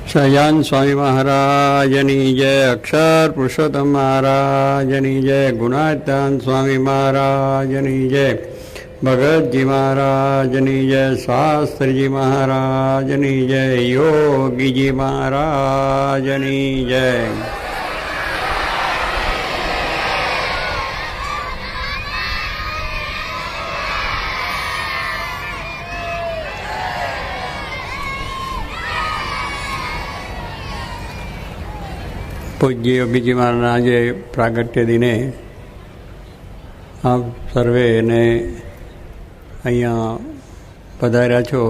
સહજાનંદ સ્વામી મહારાજની જય, અક્ષર પુરુષોત્તમ મહારાજની જય, ગુણાત્યાન સ્વામી મહારાજની જય, ભગતજી મહારાજની જય, શાસ્ત્રીજી મહારાજની જય, યોગીજી મહારાજની જય. પૂજ્ય યોગીજી મહારાજના આજે પ્રાગટ્ય દિને આપ સર્વેને અહીંયા પધાર્યા છો.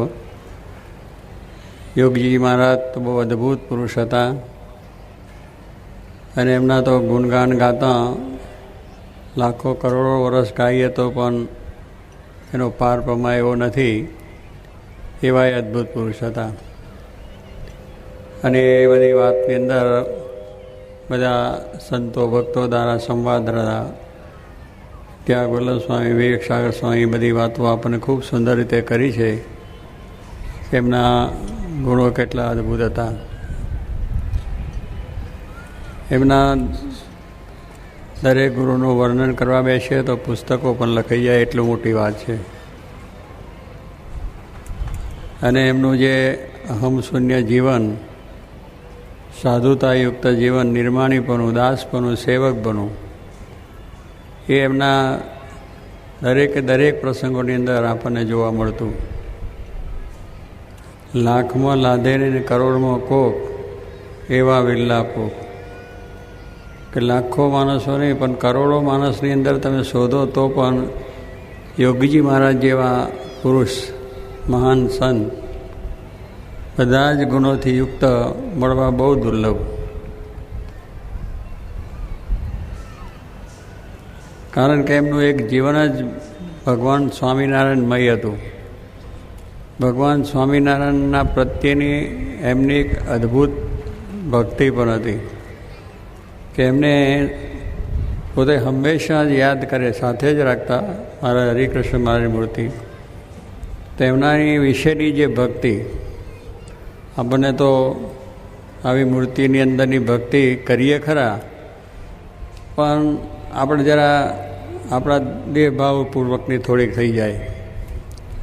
યોગીજી મહારાજ તો બહુ અદ્ભુત પુરુષ હતા અને એમના તો ગુણગાન ગાતા લાખો કરોડો વર્ષ ગાઈએ તો પણ એનો પાર પમાય એવો નથી, એવા અદ્ભુત પુરુષ હતા. અને એ બધી વાતની અંદર બધા સંતો ભક્તો દ્વારા સંવાદ રહ્યા. ત્યાં ગોલમ સ્વામી, વિવેક સાગર સ્વામી બધી વાતો આપણને ખૂબ સુંદર રીતે કરી છે. એમના ગુણો કેટલા અદ્ભુત હતા. એમના દરેક ગુરુનું વર્ણન કરવા બેસીએ તો પુસ્તકો પણ લખાઈ જાય એટલું મોટી વાત છે. અને એમનું જે અહમશૂન્ય જીવન, સાધુતાયુક્ત જીવન, નિર્માણીપણું, દાસપણું, સેવકપણું, એ એમના દરેક પ્રસંગોની અંદર આપણને જોવા મળતું. લાખમાં લાધે ને કરોડમાં કોક એવા વિલ્લાપો, કે લાખો માણસો નહીં પણ કરોડો માણસની અંદર તમે શોધો તો પણ યોગીજી મહારાજ જેવા પુરુષ, મહાન સંત, બધા જ ગુણોથી યુક્ત મળવા બહુ દુર્લભ. કારણ કે એમનું એક જીવન જ ભગવાન સ્વામિનારાયણમય હતું. ભગવાન સ્વામિનારાયણના પ્રત્યેની એમની એક અદ્ભુત ભક્તિ પણ હતી કે એમને પોતે હંમેશા જ યાદ કરે, સાથે જ રાખતા મારા હરિકૃષ્ણ મહારાજની મૂર્તિ. તો એમનાની વિશેની જે ભક્તિ, આપણને તો આવી મૂર્તિની અંદરની ભક્તિ કરીએ ખરા, પણ આપણે જરા આપણા દેહભાવપૂર્વકની થોડીક થઈ જાય.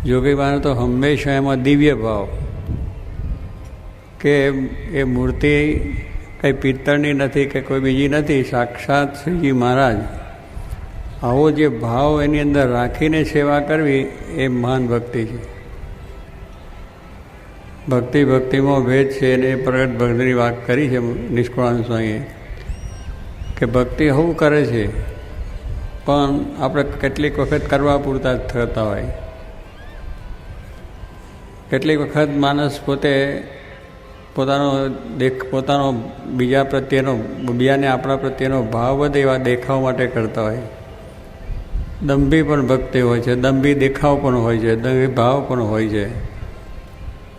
જોગી બાને તો હંમેશા એમાં દિવ્ય ભાવ, કે એ મૂર્તિ કંઈ પિત્તળની નથી કે કોઈ બીજી નથી, સાક્ષાત શ્રીજી મહારાજ. આવો જે ભાવ એની અંદર રાખીને સેવા કરવી એ મહાન ભક્તિ છે. ભક્તિમાં ભેદ છે અને એ પ્રગટ ભક્તિની વાત કરી છે નિષ્કુળાનંદ સ્વામીએ, કે ભક્તિ શું કરે છે પણ આપણે કેટલીક વખત કરવા પૂરતા જ થતા હોય. કેટલીક વખત માણસ પોતાનો બીજા પ્રત્યેનો, બીજાને આપણા પ્રત્યેનો ભાવ વધે એવા દેખાવ માટે કરતા હોય. દંભી પણ ભક્તિ હોય છે, દંભી દેખાવ પણ હોય છે, દંભી ભાવ પણ હોય છે.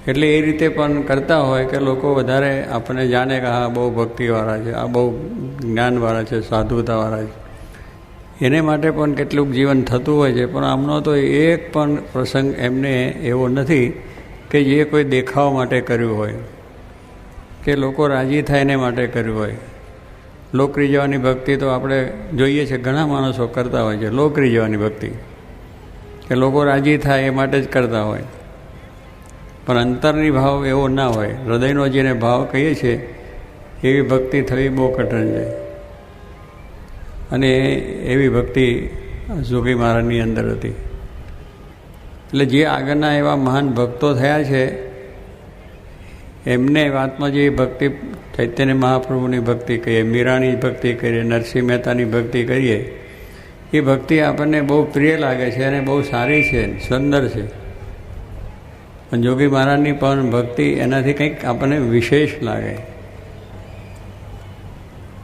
એટલે એ રીતે પણ કરતા હોય કે લોકો વધારે આપણને જાણે કે હા બહુ ભક્તિવાળા છે, આ બહુ જ્ઞાનવાળા છે, સાધુતાવાળા છે. એને માટે પણ કેટલુંક જીવન થતું હોય છે. પણ આમનો તો એક પણ પ્રસંગ એમને એવો નથી કે જે કોઈ દેખાવ માટે કર્યું હોય કે લોકો રાજી થાય એને માટે કર્યું હોય. લોકરી જવાની ભક્તિ તો આપણે જોઈએ છે, ઘણા માણસો કરતા હોય છે. લોકરી જવાની ભક્તિ કે લોકો રાજી થાય એ માટે જ કરતા હોય, પણ અંતરની ભાવ એવો ના હોય. હૃદયનો જેને ભાવ કહીએ છીએ એવી ભક્તિ થવી બહુ કઠણ છે. અને એવી ભક્તિ જોગી મહારાજની અંદર હતી. એટલે જે આગળના એવા મહાન ભક્તો થયા છે એમને વાતમાં જે ભક્તિ, ચૈતન્ય મહાપ્રભુની ભક્તિ કહીએ, મીરાની ભક્તિ કરીએ, નરસિંહ મહેતાની ભક્તિ કરીએ, એ ભક્તિ આપણને બહુ પ્રિય લાગે છે અને બહુ સારી છે, સુંદર છે. પણ જોગી મહારાજની પણ ભક્તિ એનાથી કંઈક આપણને વિશેષ લાગે.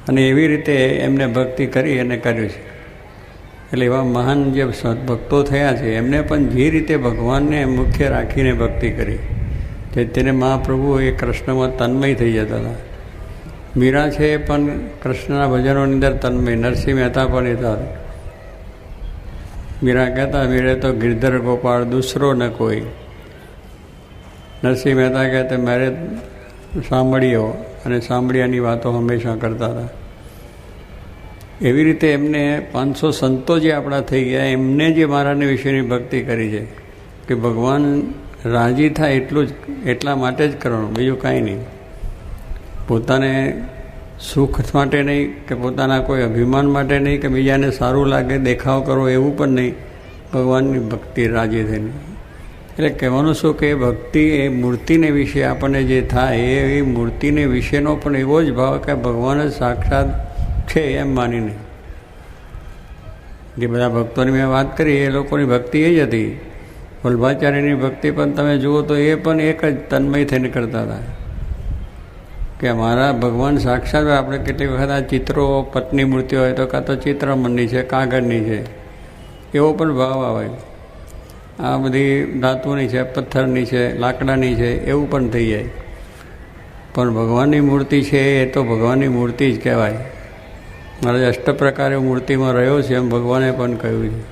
અને એવી રીતે એમને ભક્તિ કરી અને કર્યું છે. એટલે એવા મહાન જે ભક્તો થયા છે એમને પણ જે રીતે ભગવાનને મુખ્ય રાખીને ભક્તિ કરી. ચૈતન્ય મહાપ્રભુ એ કૃષ્ણમાં તન્મય થઈ જતા હતા. મીરા છે એ પણ કૃષ્ણના ભજનોની અંદર તન્મય, નરસિંહ મહેતા પણ હતા. મીરા કહેતા, મીરે તો ગિરધર ગોપાળ દૂસરો ન કોઈ. नरसिंह मेहता कहते मेरे સાંભળીઓ અને સાંભળ્યાની વાતો હંમેશા કરતા હતા. એવી રીતે એમને 500 સંતો જે આપણા થઈ ગયા એમને જે મહારાજને વિશેની ભક્તિ કરી છે કે ભગવાન રાજી થાય એટલું જ, એટલા માટે જ કરવાનું, બીજું કાંઈ નહીં. પોતાને સુખ માટે નહીં કે પોતાના કોઈ અભિમાન માટે નહીં કે બીજાને સારું લાગે દેખાવ કરો એવું પણ નહીં, ભગવાનની ભક્તિ રાજી થઈને. એટલે કહેવાનું શું કે ભક્તિ એ મૂર્તિને વિશે આપણને જે થાય એ મૂર્તિને વિશેનો પણ એવો જ ભાવ કે ભગવાન જ સાક્ષાત છે એમ માનીને. જે બધા ભક્તોની મેં વાત કરી એ લોકોની ભક્તિ એ જ હતી. વલ્ભાચાર્યની ભક્તિ પણ તમે જુઓ તો એ પણ એક જ તન્મય થઈને કરતા હતા કે મારા ભગવાન સાક્ષાત. આપણે કેટલીક વખત આ ચિત્રો પત્ની મૂર્તિ હોય તો કાં તો ચિત્રમણની છે, કાગળની છે, એવો પણ ભાવ આવે. આ બધી ધાતુની છે, પથ્થરની છે, લાકડાની છે, એવું પણ થઈ જાય. પણ ભગવાનની મૂર્તિ છે એ તો ભગવાનની મૂર્તિ જ કહેવાય. મારે અષ્ટપ્રકારે મૂર્તિમાં રહ્યો છે એમ ભગવાને પણ કહ્યું છે.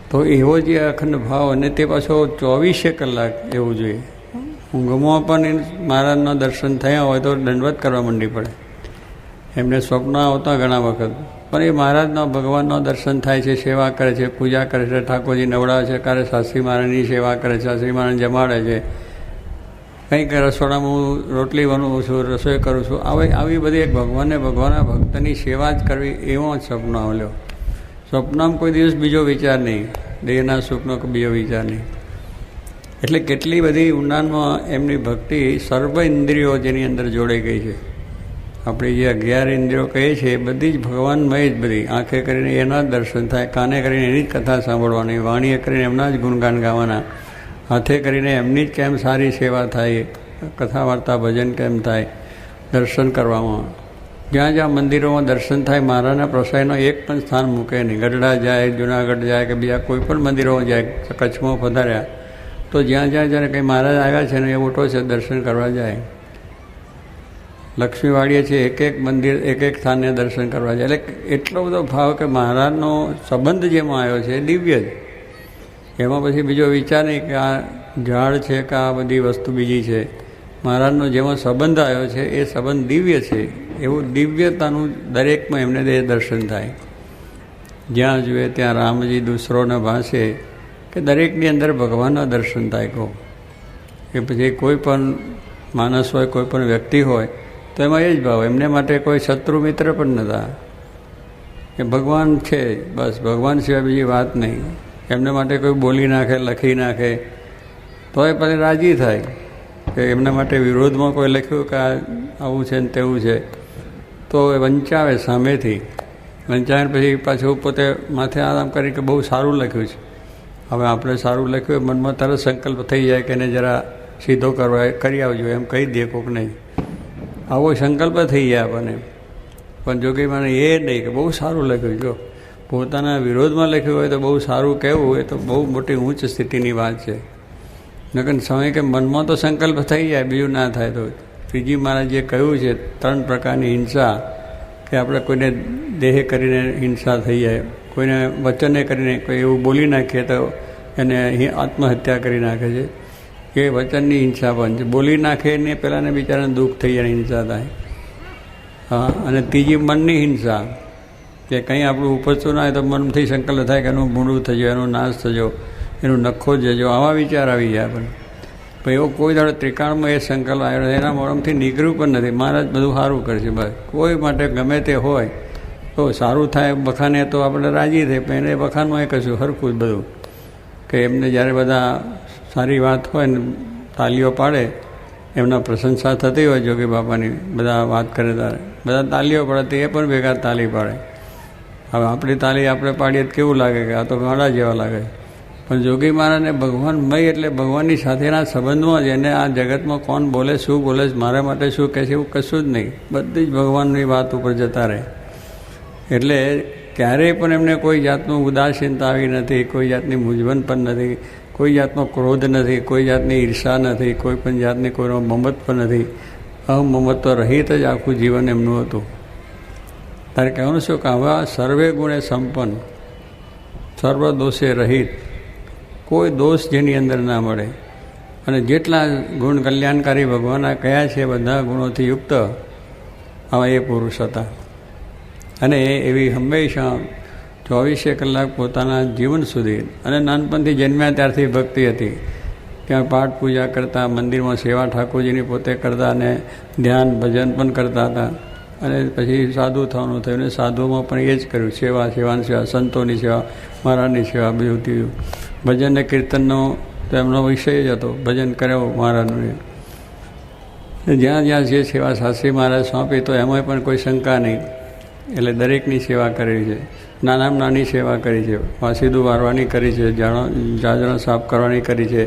તો એવો જે અખંડ ભાવ, અને તે પાછો 24 કલાક એવું જોઈએ. ઊંઘમાં પણ મહારાજના દર્શન થયા હોય તો દંડવત કરવા માંડી પડે. એમને સ્વપ્ન આવતા ઘણા વખત, પણ એ મહારાજના ભગવાનના દર્શન થાય છે, સેવા કરે છે, પૂજા કરે છે, ઠાકોરજી નવડાવે છે, ક્યારે શાસ્ત્રી મહારાજની સેવા કરે છે, શાસ્ત્રી મહારાજ જમાડે છે, કંઈક રસોડામાં હું રોટલી બનાવું છું, રસોઈ કરું છું. આવી બધી એક ભગવાનના ભક્તની સેવા જ કરવી, એવો જ સપનો આવ્યો. સ્વપ્નમાં કોઈ દિવસ બીજો વિચાર નહીં, દેહના સુખનો બીજો વિચાર નહીં. એટલે કેટલી બધી ઊંડાણમાં એમની ભક્તિ સર્વ ઇન્દ્રિયો જેની અંદર જોડાઈ ગઈ છે. આપણી જે 11 ઇન્દ્રિયો કહીએ છીએ એ બધી જ ભગવાનમય જ બધી. આંખે કરીને એના જ દર્શન થાય, કાને કરીને એની જ કથા સાંભળવાની, વાણીએ કરીને એમના જ ગુણગાન ગાવાના, હાથે કરીને એમની જ કેમ સારી સેવા થાય, કથા વાર્તા ભજન કેમ થાય, દર્શન કરવામાં. જ્યાં જ્યાં મંદિરોમાં દર્શન થાય મહારાજના પ્રસાદનો એક પણ સ્થાન મૂકે નહીં. ગઢડા જાય, જુનાગઢ જાય કે બીજા કોઈ પણ મંદિરોમાં જાય, કચ્છમાં પધાર્યા તો જ્યાં જ્યાં જ્યારે કંઈ મહારાજ આવ્યા છે ને એ ઓટો છે દર્શન કરવા જાય. લક્ષ્મીવાડીએ છે એક મંદિર એક સ્થાને દર્શન કરવા જાય. એટલે એટલો બધો ભાવ કે મહારાજનો સંબંધ જેમાં આવ્યો છે એ દિવ્ય જ. એમાં પછી બીજો વિચાર નહીં કે આ ઝાડ છે કે આ બધી વસ્તુ બીજી છે. મહારાજનો જેમાં સંબંધ આવ્યો છે એ સંબંધ દિવ્ય છે. એવું દિવ્યતાનું દરેકમાં એમને દર્શન થાય. જ્યાં જુએ ત્યાં રામજી દૂસરોને ભાષે કે દરેકની અંદર ભગવાનના દર્શન થાય. કહો કે પછી કોઈ પણ માણસ હોય, કોઈ પણ વ્યક્તિ હોય તો એમાં એ જ ભાવ. એમને માટે કોઈ શત્રુ મિત્ર પણ નહોતા કે ભગવાન છે બસ, ભગવાન સિવાય બીજી વાત નહીં. એમને માટે કોઈ બોલી નાખે, લખી નાખે તો એ પછી રાજી થાય. કે એમના માટે વિરોધમાં કોઈ લખ્યું કે આવું છે ને તેવું છે તો એ વંચાવે સામેથી. વંચાવીને પછી પાછું પોતે માથે આરામ કરી કે બહુ સારું લખ્યું છે. હવે આપણે સારું લખ્યું મનમાં તરત સંકલ્પ થઈ જાય કે એને જરા સીધો કરી આવજો એમ કહી દે કોક નહીં. આવો સંકલ્પ થઈ જાય આપણને. પણ જો કંઈ મને એ નહીં કે બહુ સારું લખ્યું. જો પોતાના વિરોધમાં લખ્યું હોય તો બહુ સારું કહેવું એ તો બહુ મોટી ઉચ્ચ સ્થિતિની વાત છે. નકર સમય કે મનમાં તો સંકલ્પ થઈ જાય, બીજું ના થાય તો. શ્રીજી મહારાજ જે કહ્યું છે 3 પ્રકારની હિંસા, કે આપણે કોઈને દેહ કરીને હિંસા થઈ જાય, કોઈને વચને કરીને કોઈ એવું બોલી નાખીએ તો એને આત્મહત્યા કરી નાખે છે. એ વચનની હિંસા પણ છે. બોલી નાખે ને પહેલાંને બિચારાને દુઃખ થઈ જાય, હિંસા થાય. હા, અને ત્રીજી મનની હિંસા, કે કંઈ આપણું ઉપજતું ના હોય તો મનથી સંકલ્પ થાય કે એનું ભૂંડું થજો, એનો નાશ થજો, એનું નખો જજો, આવા વિચાર આવી જાય આપણને. પણ એવો કોઈ દાડો ત્રિકાળમાં એ સંકલ્પ આવ્યો એના મોડમથી નીકળ્યું પણ નથી. મહારાજ બધું સારું કરશે. બસ કોઈ માટે ગમે તે હોય તો સારું થાય બખાને તો આપણે રાજી થઈ. પણ એને બખાનમાં એ કશું સરખું જ બધું. કે એમને જ્યારે બધા સારી વાત હોય ને તાલીઓ પાડે, એમના પ્રશંસા થતી હોય જોગી બાપાની, બધા વાત કરે ત્યારે બધા તાલીઓ પાડે તો એ પણ ભેગા તાલી પાડે. હવે આપણી તાલી આપણે પાડીએ તો કેવું લાગે કે આ તો ગાંડા જેવા લાગે. પણ જોગી મહારાજને ભગવાનમય એટલે ભગવાનની સાથેના સંબંધમાં જ એને આ જગતમાં કોણ બોલે, શું બોલે, મારા માટે શું કહે છે એવું કશું જ નહીં. બધી જ ભગવાનની વાત ઉપર જતા રહે. એટલે ક્યારેય પણ એમને કોઈ જાતનું ઉદાસીનતા આવી નથી, કોઈ જાતની મૂંઝવણ પણ નથી, કોઈ જાતનો ક્રોધ નથી, કોઈ જાતની ઈર્ષા નથી, કોઈ પણ જાતની કોઈનો મમત પણ નથી. અમમત્વ રહિત જ આખું જીવન એમનું હતું. તારે કહેવાનું શું કે આવા સર્વે ગુણે સંપન્ન, સર્વ દોષે રહિત, કોઈ દોષ જેની અંદર ના મળે, અને જેટલા ગુણ કલ્યાણકારી ભગવાનના કયા છે બધા ગુણોથી યુક્ત આવા એ પુરુષ હતા. અને એવી હંમેશા 24 કલાક પોતાના જીવન સુધી અને નાનપણથી જન્મ્યા ત્યારથી ભક્તિ હતી. ત્યાં પાઠ પૂજા કરતા, મંદિરમાં સેવા ઠાકોરજીની પોતે કરતા અને ધ્યાન ભજન પણ કરતા હતા. અને પછી સાધુ થવાનું થયું અને સાધુમાં પણ એ જ કર્યું, સેવાની સેવા, સંતોની સેવા, મહારાજની સેવા, બધું થયું. ભજન અને કીર્તનનો તો એમનો વિષય જ હતો, ભજન કર્યો મહારાજનું. જ્યાં જ્યાં જે સેવા શાસ્ત્રી મહારાજ સોંપી તો એમાં પણ કોઈ શંકા નહીં. એટલે દરેકની સેવા કરી છે, નાનામાં નાની સેવા કરી છે, વાસીદું વારવાની કરી છે, જાજણા સાફ કરવાની કરી છે,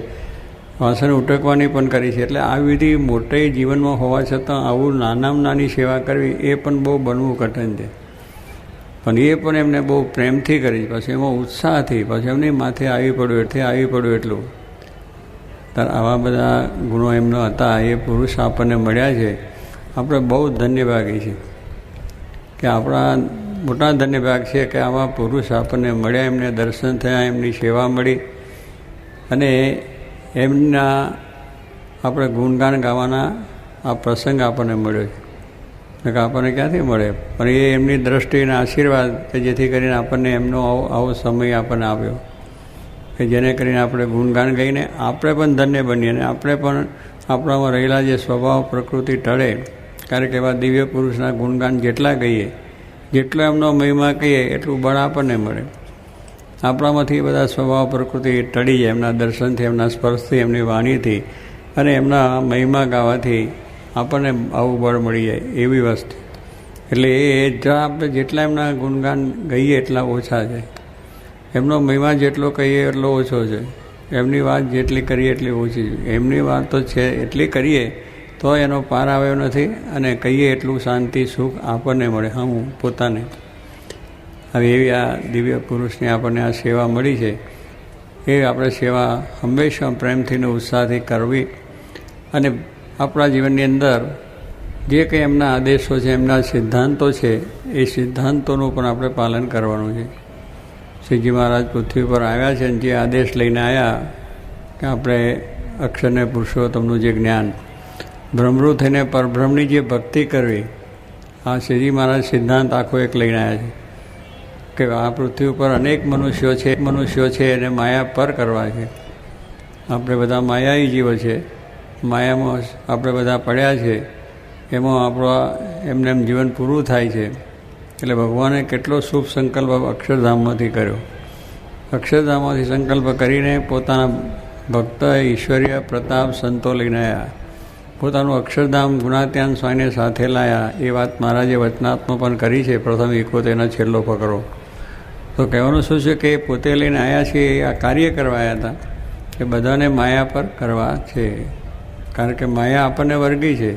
વાસણ ઉટકવાની પણ કરી છે. એટલે આ વિધિ મોટી જીવનમાં હોવા છતાં આવું નાનામાં નાની સેવા કરવી એ પણ બહુ બનવું કઠિન છે. પણ એ પણ એમને બહુ પ્રેમથી કરી, પછી એમાં ઉત્સાહથી, પછી એમની માથે આવી પડ્યું એટલું. ત્યારે આવા બધા ગુણો એમના હતા. એ પુરુષ આપણને મળ્યા છે, આપણે બહુ ધન્યભાગી છે કે આપણા મોટા ધન્યભાગ છે કે આવા પુરુષ આપણને મળ્યા, એમને દર્શન થયા, એમની સેવા મળી અને એમના આપણે ગુણગાન ગાવાના આ પ્રસંગ આપણને મળ્યો છે. કે આપણને ક્યાંથી મળે, પણ એ એમની દ્રષ્ટિના આશીર્વાદ કે જેથી કરીને આપણને એમનો આવો સમય આપણને આવ્યો કે જેને કરીને આપણે ગુણગાન ગાઈને આપણે પણ ધન્ય બનીએ અને આપણે પણ આપણામાં રહેલા જે સ્વભાવ પ્રકૃતિ ટળે. કારણ કે એવા દિવ્ય પુરુષના ગુણગાન જેટલા કહીએ, જેટલો એમનો મહિમા કહીએ એટલું બળ આપણને મળે. આપણામાંથી બધા સ્વભાવ પ્રકૃતિ ટળી જાય એમના દર્શનથી, એમના સ્પર્શથી, એમની વાણીથી અને એમના મહિમા ગાવાથી આપણને આવું બળ મળી જાય એવી વસ્તુ. એટલે આપણે જેટલા એમના ગુણગાન ગાઈએ એટલા ઓછા છે. એમનો મહિમા જેટલો કહીએ એટલો ઓછો છે. એમની વાત જેટલી કરીએ એટલી ઓછી છે. એમની વાત તો છે એટલી કરીએ તો એનો પાર આવ્યો નથી અને કહીએ એટલું શાંતિ સુખ આપણને મળે, હું પોતાને. હવે એવી આ દિવ્ય પુરુષની આપણને આ સેવા મળી છે. એ આપણે સેવા હંમેશા પ્રેમથી અને ઉત્સાહથી કરવી અને આપણા જીવનની અંદર જે કંઈ એમના આદેશો છે, એમના સિદ્ધાંતો છે, એ સિદ્ધાંતોનું પણ આપણે પાલન કરવાનું છે. શ્રીજી મહારાજ પૃથ્વી પર આવ્યા છે અને જે આદેશ લઈને આવ્યા કે આપણે અક્ષરને પુરુષોત્તમનું જે જ્ઞાન, ભ્રમરૂ થઈને પરબ્રહ્મની જે ભક્તિ કરવી, આ શ્રીજી મહારાજ સિદ્ધાંત આખો એક લઈને આવ્યા છે કે આ પૃથ્વી ઉપર અનેક મનુષ્યો છે એને માયા પર કરવા છે. આપણે બધા માયાઈ જીવો છે, માયામાં આપણે બધા પડ્યા છે, એમાં એમને જીવન પૂરું થાય છે. એટલે ભગવાને કેટલો શુભ સંકલ્પ અક્ષરધામમાંથી કર્યો. અક્ષરધામમાંથી સંકલ્પ કરીને પોતાના ભક્ત ઈશ્વરીય પ્રતાપ સંતો લઈને આવ્યા, પોતાનું અક્ષરધામ ગુણાત્યાન સ્વામીને સાથે લાયા. એ વાત મહારાજે વચનાત્મા પણ કરી છે, પ્રથમ 71 છેલ્લો ફકરો. તો કહેવાનું શું છે કે પોતે લઈને આવ્યા છે, એ આ કાર્ય કરવા આવ્યા હતા કે બધાને માયા પર કરવા છે. કારણ કે માયા આપણને વર્ગી છે.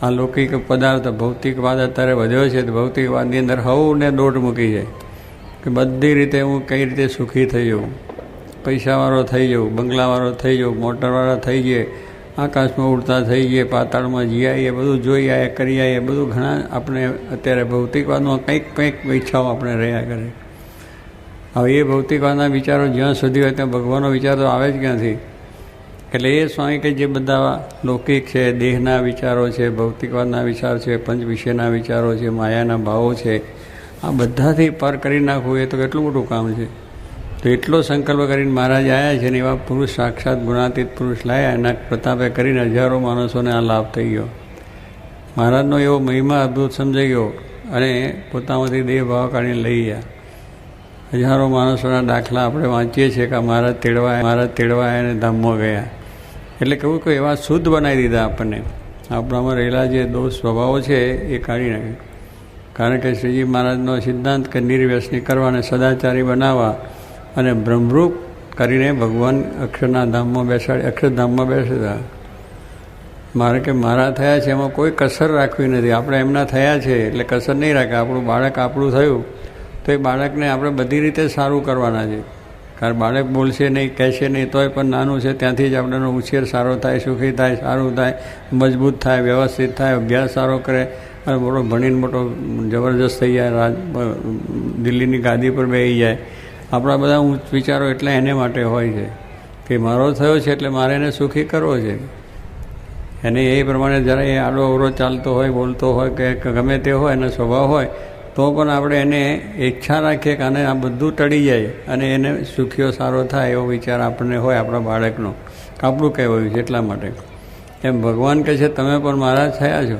આ લૌકિક પદાર્થ ભૌતિકવાદ અત્યારે વધ્યો છે, તો ભૌતિકવાદની અંદર હવને દોટ મૂકી છે કે બધી રીતે હું કઈ રીતે સુખી થઈ જાઉં, પૈસાવાળો થઈ જાઉં, બંગલાવાળો થઈ જાઉં, મોટરવાળા થઈ જઈએ, આકાશમાં ઉડતા થઈ જઈએ, પાતાળમાં જઈ આવીએ, બધું જોઈ આવીએ, કરી આવીએ, બધું ઘણા આપણે અત્યારે ભૌતિકવાદમાં કંઈક ઈચ્છાઓ આપણે રહ્યા કરે. હવે એ ભૌતિકવાદના વિચારો જ્યાં સુધી હોય ત્યાં ભગવાનનો વિચાર તો આવે જ ક્યાંથી. એટલે એ સ્વામી કે જે બધા લૌકિક છે, દેહના વિચારો છે, ભૌતિકવાદના વિચાર છે, પંચ વિષયના વિચારો છે, માયાના ભાવો છે, આ બધાથી પર કરી નાખવું એ તો કેટલું મોટું કામ છે. તો એટલો સંકલ્પ કરીને મહારાજ આવ્યા છે ને એવા પુરુષ સાક્ષાત ગુણાતીત પુરુષ લાયા, એના પ્રતાપે કરીને હજારો માણસોને આ લાભ થઈ ગયો. મહારાજનો એવો મહિમા અદ્ભુત સમજાઈ ગયો અને પોતામાંથી દેહ ભાવ કાઢીને લઈ ગયા. હજારો માણસોના દાખલા આપણે વાંચીએ છીએ કે મહારાજ તેડવા અને ધામમાં ગયા. એટલે કેવું કે એવા શુદ્ધ બનાવી દીધા આપણને. આપણામાં રહેલા જે દોષ સ્વભાવો છે એ કાઢી નાખે. કારણ કે શ્રીજી મહારાજનો સિદ્ધાંત કે નિર્વ્યસની કરવા અને સદાચારી બનાવવા અને બ્રહ્મરૂપ કરીને ભગવાન અક્ષરધામમાં બેસેલા. મારે કે મારા થયા છે એમાં કોઈ કસર રાખવી નથી. આપણે એમના થયા છે એટલે કસર નહીં રાખે. આપણું બાળક આપણું થયું તો એ બાળકને આપણે બધી રીતે સારું કરવાના છે. કારણ બાળક બોલશે નહીં, કહેશે નહીં, તોય પણ નાનું છે ત્યાંથી જ આપણનો ઉછેર સારો થાય, સુખી થાય, સારું થાય, મજબૂત થાય, વ્યવસ્થિત થાય, અભ્યાસ સારો કરે અને મોટો ભણીને મોટો જબરજસ્ત થઈ જાય, દિલ્હીની ગાદી પર બેસી જાય. આપણા બધા વિચારો એટલા એને માટે હોય છે. કે મારો થયો છે એટલે મારે એને સુખી કરવો છે. એને એ પ્રમાણે જ્યારે એ આડો અવરો ચાલતો હોય, બોલતો હોય કે ગમે તે હોય એનો સ્વભાવ હોય તો પણ આપણે એને ઈચ્છા રાખીએ કે આને આ બધું ટળી જાય અને એને સુખીઓ સારો થાય એવો વિચાર આપણને હોય આપણા બાળકનો. આપણું કહેવાયું છે એટલા માટે. એમ ભગવાન કહે છે તમે પણ મારા થયા છો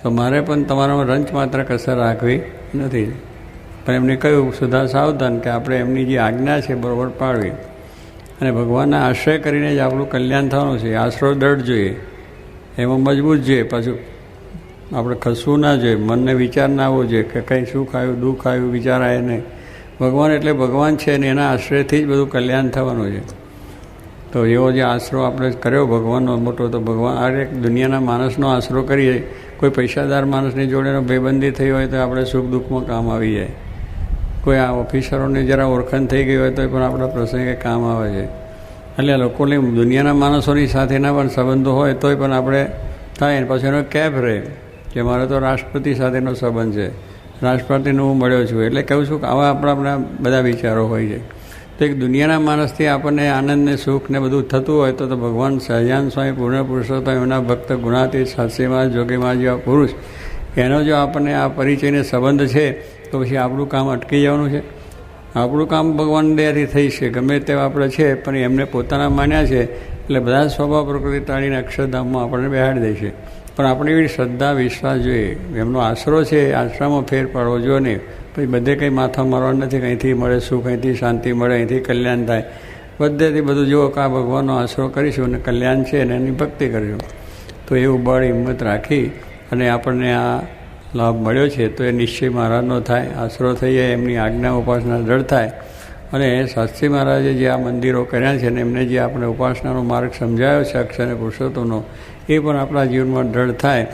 તો મારે પણ તમારામાં રંચ માત્ર કસર રાખવી નથી. પણ એમને કહ્યું સુધા સાવધાન કે આપણે એમની જે આજ્ઞા છે બરાબર પાડવી અને ભગવાનના આશ્રય કરીને જ આપણું કલ્યાણ થવાનું છે. આશરો દૃઢ જોઈએ, એમાં મજબૂત જોઈએ, પાછું આપણે ખસવું ના જોઈએ, મનને વિચાર ના આવવો જોઈએ કે કંઈ સુખ આવ્યું દુઃખ આવ્યું વિચારાય નહીં. ભગવાન એટલે ભગવાન છે ને એના આશ્રયથી જ બધું કલ્યાણ થવાનું છે. તો એવો જે આશરો આપણે કર્યો ભગવાનનો મોટો, તો ભગવાન આ એક દુનિયાના માણસનો આશરો કરીએ, કોઈ પૈસાદાર માણસની જોડેનો ભાઈબંધી થઈ હોય તો આપણે સુખ દુઃખમાં કામ આવી જાય. કોઈ આ ઓફિસરોની જરા ઓળખાણ થઈ ગઈ હોય તો પણ આપણા પ્રસંગે કામ આવે છે. એટલે લોકોની દુનિયાના માણસોની સાથેના પણ સંબંધો હોય તોય પણ આપણે થાય. પછી એનો કેફ રહે કે મારે તો રાષ્ટ્રપતિ સાથેનો સંબંધ છે, રાષ્ટ્રપતિને હું મળ્યો છું, એટલે કહું છું કે આવા આપણા બધા વિચારો હોય છે. તો એક દુનિયાના માણસથી આપણને આનંદ ને સુખ ને બધું થતું હોય તો ભગવાન સહજાન સ્વામી પૂર્ણ પુરુષોત્તમ એમના ભક્ત ગુણાતીત સાક્ષીમાં જોગીમાં જેવા પુરુષ એનો જો આપણને આ પરિચયને સંબંધ છે તો પછી આપણું કામ અટકી જવાનું છે? આપણું કામ ભગવાન દયાથી થઈ છે, ગમે તેવા આપણે છે, પણ એમને પોતાના માન્યા છે એટલે બધા સ્વભાવ પ્રકૃતિ ટાળીને અક્ષરધામમાં આપણને બેહાડી દે છે. પણ આપણે એવી શ્રદ્ધા વિશ્વાસ જોઈએ, એમનો આશરો છે, આશ્રમમાં ફેર પાડવો જોઈએ નહીં. પછી બધે કંઈ માથા મારવા નથી, કંઈથી મળે સુખ, અહીંથી શાંતિ મળે, અહીંથી કલ્યાણ થાય, બધેથી બધું જુઓ કે આ ભગવાનનો આશરો કરીશું અને કલ્યાણ છે અને એની ભક્તિ કરીશું. તો એવું બળ હિંમત રાખી અને આપણને આ લાભ મળ્યો છે તો એ નિશ્ચય મહારાજનો થાય, આશરો થઈ જાય, એમની આજ્ઞા ઉપાસના દૃઢ થાય. અને શાસ્ત્રી મહારાજે જે આ મંદિરો કર્યા છે ને એમને જે આપણે ઉપાસનાનો માર્ગ સમજાયો છે અક્ષર અને પુરુષોત્તમનો, એ પણ આપણા જીવનમાં દૃઢ થાય.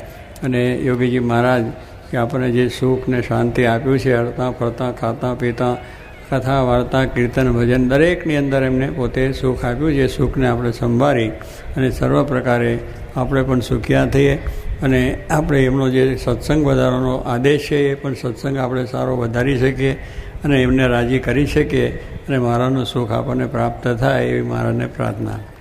અને યોગીજી મહારાજ કે આપણને જે સુખ ને શાંતિ આપ્યું છે, હરતા ફરતા ખાતા પીતા કથા વાર્તા કીર્તન ભજન દરેકની અંદર એમને પોતે સુખ આપ્યું છે. સુખને આપણે સંભાળી અને સર્વ પ્રકારે આપણે પણ સુખિયા થઈએ અને આપણે એમનો જે સત્સંગ વધારવાનો આદેશ છે એ પણ સત્સંગ આપણે સારો વધારી શકીએ અને એમને રાજી કરી શકીએ અને મહારાજનું સુખ આપણને પ્રાપ્ત થાય એવી મહારાજને પ્રાર્થના.